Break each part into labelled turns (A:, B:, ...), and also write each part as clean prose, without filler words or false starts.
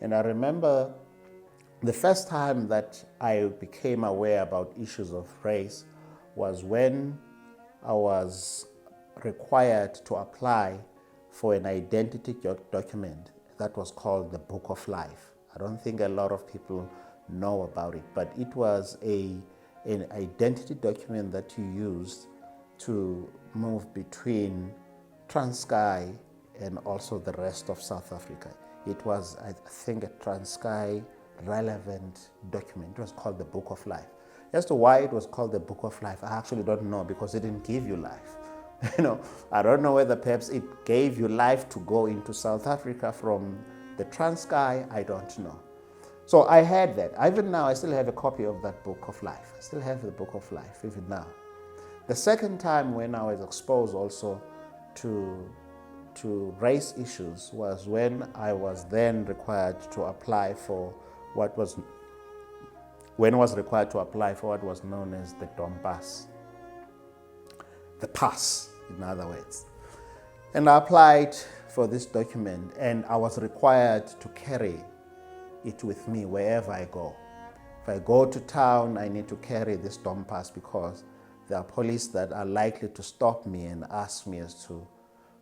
A: And I remember the first time that I became aware about issues of race was when I was required to apply for an identity document that was called the Book of Life. I don't think a lot of people know about it, but it was an identity document that you used to move between Transkei and also the rest of South Africa. It was, I think, a Transkei relevant document. It was called the Book of Life. As to why it was called the Book of Life, I actually don't know, because it didn't give you life. I don't know whether perhaps it gave you life to go into South Africa from the Transkei. I don't know. So I had that. Even now, I still have a copy of that Book of Life. I still have the Book of Life, even now. The second time when I was exposed also to race issues was when I was then required to apply for what was known as the Dom Pass. The pass, in other words. And I applied for this document, and I was required to carry it with me wherever I go. If I go to town, I need to carry this Dom Pass, because there are police that are likely to stop me and ask me as to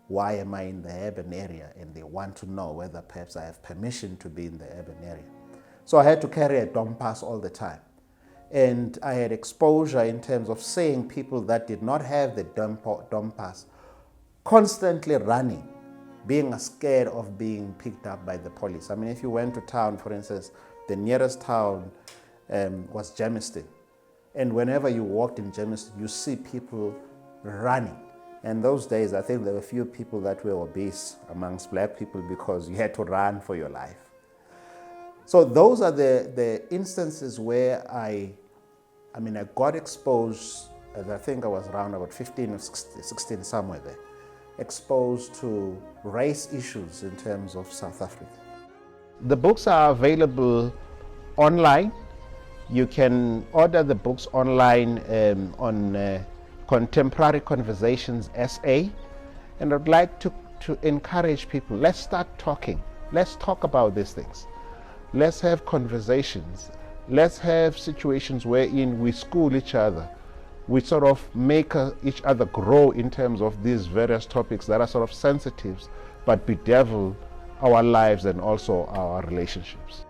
A: why am I in the urban area, and they want to know whether perhaps I have permission to be in the urban area. So I had to carry a Dom Pass all the time. And I had exposure in terms of seeing people that did not have the Dom Pass constantly running, being scared of being picked up by the police. I mean, if you went to town, for instance, the nearest town was Germiston. And whenever you walked in Germiston, you see people running. And those days, I think there were few people that were obese amongst black people, because you had to run for your life. So those are the instances where I got exposed, and I think I was around about 15 or 16, somewhere there, exposed to race issues in terms of South Africa. The books are available online. You can order the books online on Contemporary Conversations SA. And I'd like to encourage people, let's start talking. Let's talk about these things. Let's have conversations. Let's have situations wherein we school each other. We sort of make each other grow in terms of these various topics that are sort of sensitive, but bedevil our lives and also our relationships.